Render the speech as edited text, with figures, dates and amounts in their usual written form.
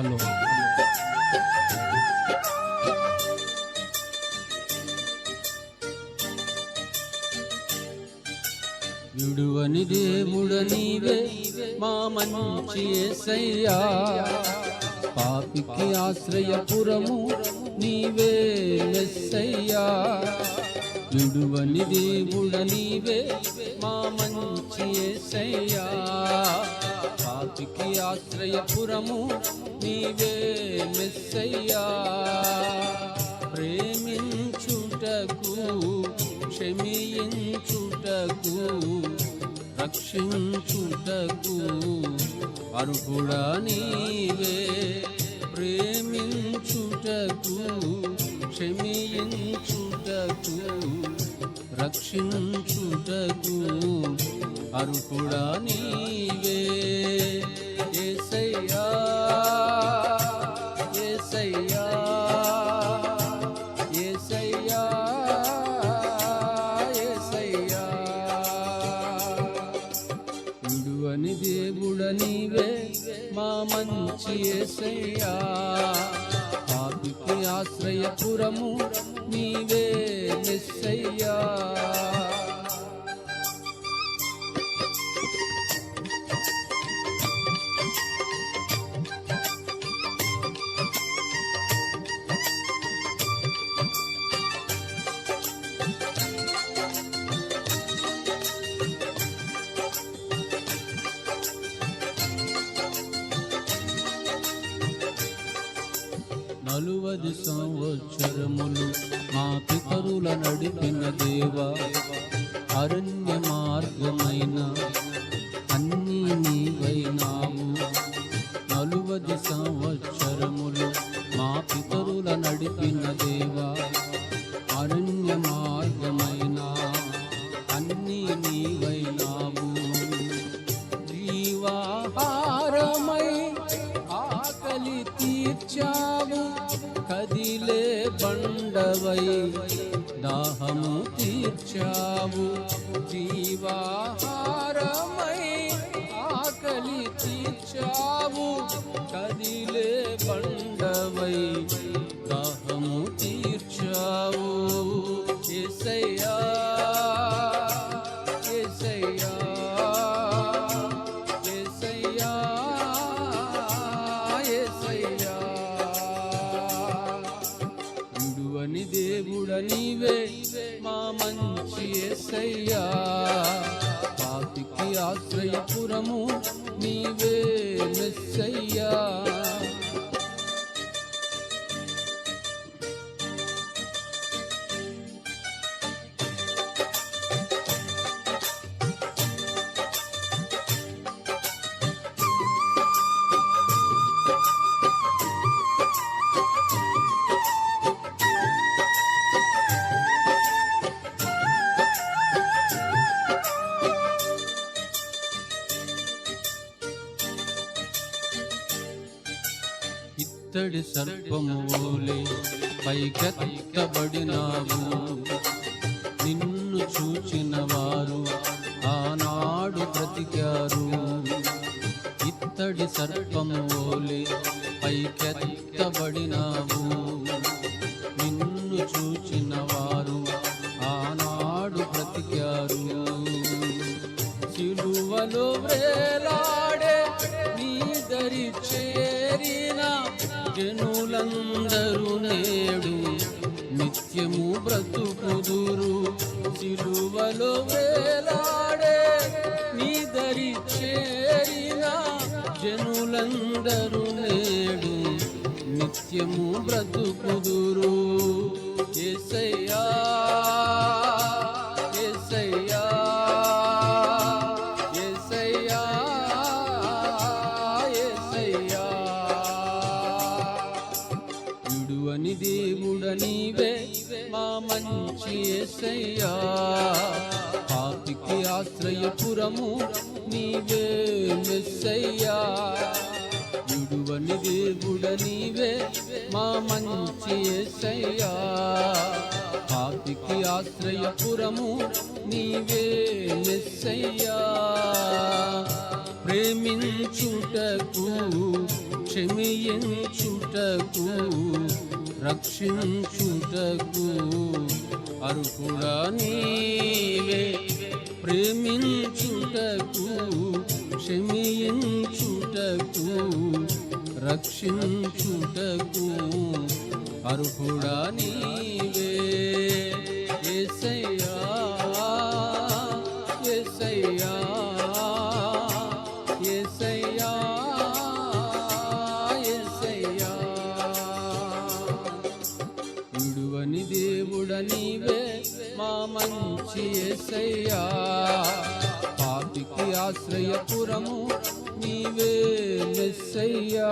Hello విడువని దేవుడ నీవే మా మంచి యేసయ్యా, పాపికి ఆశ్రయపురము నీవే మెస్సయ్యా. విడువని దేవుడ నీవే మా మంచి యేసయ్యా, పాపికి ఆశ్రయపురము నీవే మెస్సయ్యా. ప్రేమించుటకు క్షమించుటకు రక్షించుటకు అర్హుడా నీవే. ప్రేమించుటకు క్షమించుటకు రక్షించుటకు అర్హుడా నీవే. యేసయ్యా యేసయ్యా యేసయ్యా యేసయ్యా. విడువని దేవుడ నీవే మా మంచి యేసయ్యా, పాపికి ఆశ్రయపురము నీవే మెస్సయ్యా. నలువది సంవత్సరములు మా పితరుల నడిపిన దేవా, అరణ్య మార్గమైన అన్నీ నీవైనావు. నలువది సంవత్సరములు మా పితరుల నడిపిన దేవా, అరణ్య మార్గమైన అన్నీ నీవైనావు. జీవాహారమై ఆకలి తీర్చావు, కదిలే బండవై దాహము తీర్చావు. జీవాహారమై ఆకలి తీర్చావు, కదిలే బండవై దాహము తీర్చావు. యేసయ్యా యేసయ్యా యేసయ్యా యేసయ్యా. విడువని దేవుడ నీవే మా మంచి యేసయ్యా, పాపికి ఆశ్రయపురము నీవే మెస్సయ్యా. ఇత్తడి సర్పము వోలే పైకెత్తబడినావు, నిన్ను చూచిన వారు ఆనాడు బ్రతికారు. ఇత్తడి సర్పము వోలే పైకెత్తబడినావు, నిన్ను చూచిన వారు ఆనాడు బ్రతికారు. సిలువలో వేలాడే నీ దరి చేరిన జనులందరూ నేడు నిత్యము బ్రతుకుదురు. సిలువలో వేలాడే నీ దరి చేరిన జనులందరూ నేడు నిత్యము బ్రతుకుదురు. యేసయ్యా యేసయ్యా యేసయ్యా యేసయ్యా. విడువని దేవుడ నీవే మా మంచి యేసయ్యా, పాపికి ఆశ్రయపురము నీవే మెస్సయ్యా. విడువని దేవుడ నీవే మా మంచి యేసయ్యా, పాపికి ఆశ్రయపురము నీవే మెస్సయ్యా. ప్రేమించుటకు క్షమించుటకు రక్షించుటకు అర్హుడా నీవే, ప్రేమించుటకు క్షమించుటకు రక్షించుటకు అర్హుడా నీవే. యేసయ్యా యేసయ్యా యేసయ్యా యేసయ్యా, విడువని దేవుడ నీవే మా మంచి యేసయ్యా, పాపికి ఆశ్రయపురము నీవే మెస్సయ్యా.